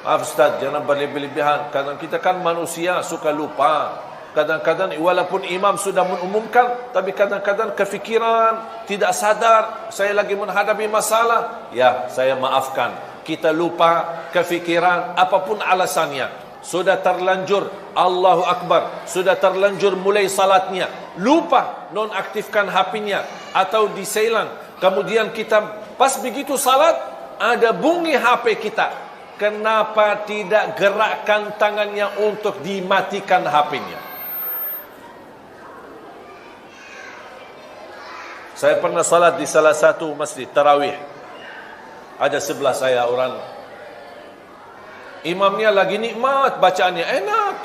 Ustaz, jangan berlebih-lebihan. Kadang kita kan manusia, suka lupa. Kadang-kadang walaupun imam sudah mengumumkan, tapi kadang-kadang kefikiran, tidak sadar, saya lagi menghadapi masalah. Ya, saya maafkan. Kita lupa, kefikiran, apapun alasannya. Sudah terlanjur, Allahu Akbar, sudah terlanjur mulai salatnya, lupa nonaktifkan HP-nya atau diselang. Kemudian kita pas begitu salat, ada bunyi HP kita. Kenapa tidak gerakkan tangannya untuk dimatikan HP-nya? Saya pernah salat di salah satu masjid tarawih. Ada sebelah saya orang, imamnya lagi nikmat bacaannya, enak,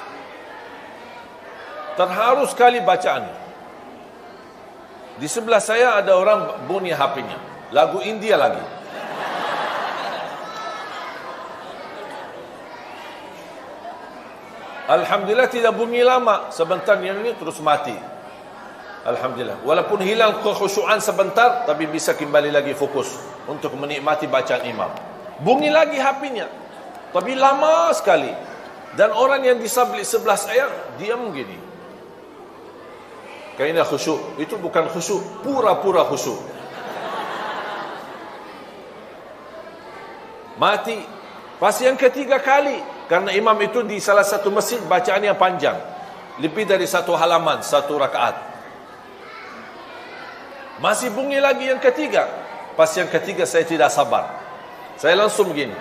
terharu sekali bacaannya. Di sebelah saya ada orang bunyi HP-nya, lagu India lagi. Alhamdulillah tidak bunyi lama, sebentar yang ini terus mati. Alhamdulillah. Walaupun hilang kekhusyuan sebentar, tapi bisa kembali lagi fokus untuk menikmati bacaan imam. Bunyi lagi HP-nya, tapi lama sekali. Dan orang yang di sebelah saya diam gini. Kayaknya khusyuk. Itu bukan khusyuk, pura-pura khusyuk. Mati. Pas yang ketiga kali, karena imam itu di salah satu masjid bacaannya panjang, lebih dari satu halaman, satu rakaat. Masih bunyi lagi yang ketiga. Pas yang ketiga saya tidak sabar, saya langsung begini.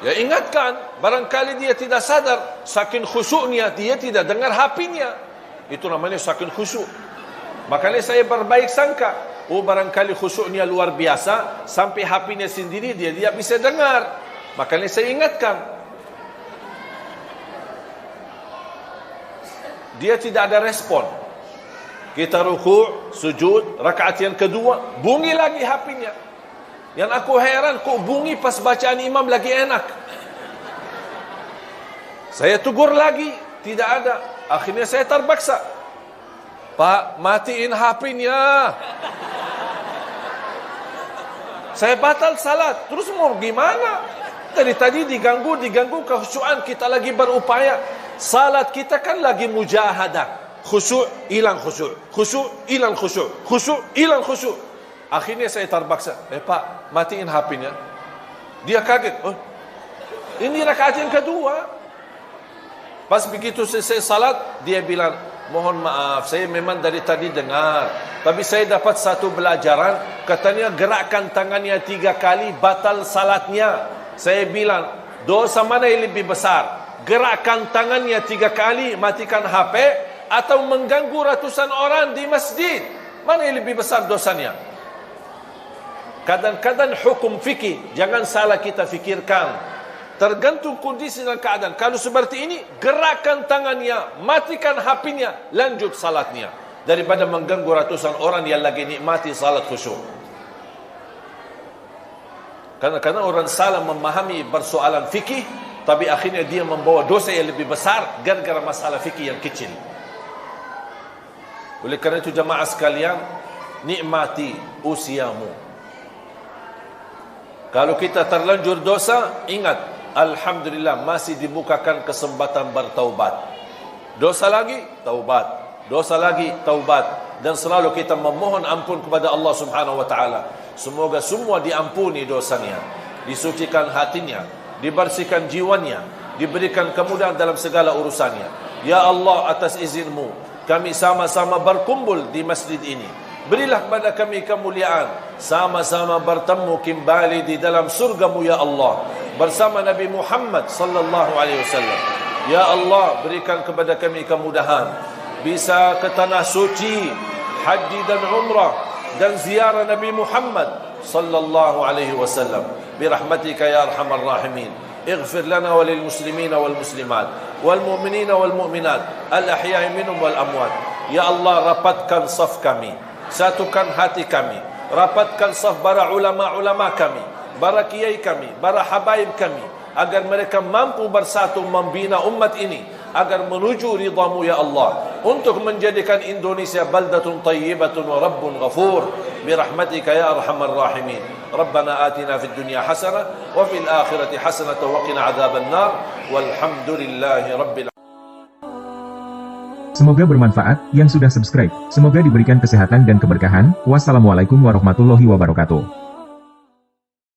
Ya, ingatkan, barangkali dia tidak sadar, saking khusyuknya dia tidak dengar HP-nya. Itu namanya saking khusyuk. Makanya saya berbaik sangka, oh barangkali khusyuknya luar biasa, sampai HP-nya sendiri dia tidak bisa dengar. Makanya saya ingatkan. Dia tidak ada respon. Kita ruku', sujud, rakaat yang kedua, bunyi lagi HP-nya. Yang aku heran, kok bunyi pas bacaan imam lagi enak. Saya tegur lagi, tidak ada. Akhirnya saya terpaksa, Pak, matiin HP-nya. Saya batal salat. Terus mau gimana? Tadi diganggu, kekhusyuan kita lagi berupaya. Salat kita kan lagi mujahadah. Khusyuk, hilang khusyuk. Khusyuk, hilang khusyuk. Khusyuk, hilang khusyuk. Akhirnya saya terpaksa, Pak, matiin HP-nya. Dia kaget. Oh, ini rakaat yang kedua. Pas begitu selesai salat, dia bilang, mohon maaf, saya memang dari tadi dengar, tapi saya dapat satu pelajaran, katanya gerakkan tangannya 3 kali, batal salatnya. Saya bilang, dosa mana yang lebih besar? Gerakkan tangannya 3 kali, matikan HP, atau mengganggu ratusan orang di masjid? Mana yang lebih besar dosanya? Kadang-kadang hukum fikih, jangan salah kita fikirkan. Tergantung kondisi dan keadaan. Kalau seperti ini, gerakkan tangannya, matikan HP-nya, lanjut salatnya. Daripada mengganggu ratusan orang yang lagi nikmati salat khusyuk. Kadang-kadang orang salah memahami persoalan fikih, tapi akhirnya dia membawa dosa yang lebih besar gara-gara masalah fikih yang kecil. Oleh kerana itu jemaah sekalian, nikmati usiamu. Kalau kita terlanjur dosa, ingat, alhamdulillah masih dibukakan kesempatan bertaubat. Dosa lagi, taubat. Dosa lagi, taubat. Dan selalu kita memohon ampun kepada Allah Subhanahu wa taala. Semoga semua diampuni dosanya, disucikan hatinya, dibersihkan jiwanya, diberikan kemudahan dalam segala urusannya. Ya Allah, atas izinmu kami sama-sama berkumpul di masjid ini. Berilah kepada kami kemuliaan, sama-sama bertemu kembali di dalam surgamu ya Allah, bersama Nabi Muhammad sallallahu alaihi wasallam. Ya Allah, berikan kepada kami kemudahan, bisa ke tanah suci, haji dan umrah, dan ziarah Nabi Muhammad sallallahu alaihi wasallam. Birahmatika ya arhamar rahimin. اغفر لنا وللمسلمين والمسلمات والمؤمنين والمؤمنات الأحياء منهم والأموات. Ya Allah, rapatkan saf kami, satukan hati kami, rapatkan saf para ulama-ulama kami, para kiai kami, para habaib kami, agar mereka mampu bersatu membina umat ini agar menuju ridhamu ya Allah, untuk menjadikan Indonesia baldatun tayyibatun wa rabbun ghafur. Birahmatika ya arhamar rahimin. Rabbana atina fid dunya hasanah wa fil akhirati hasanah wa qina adzaban nar. Walhamdulillahi rabbil alamin. Semoga bermanfaat yang sudah subscribe. Semoga diberikan kesehatan dan keberkahan. Wassalamualaikum warahmatullahi wabarakatuh.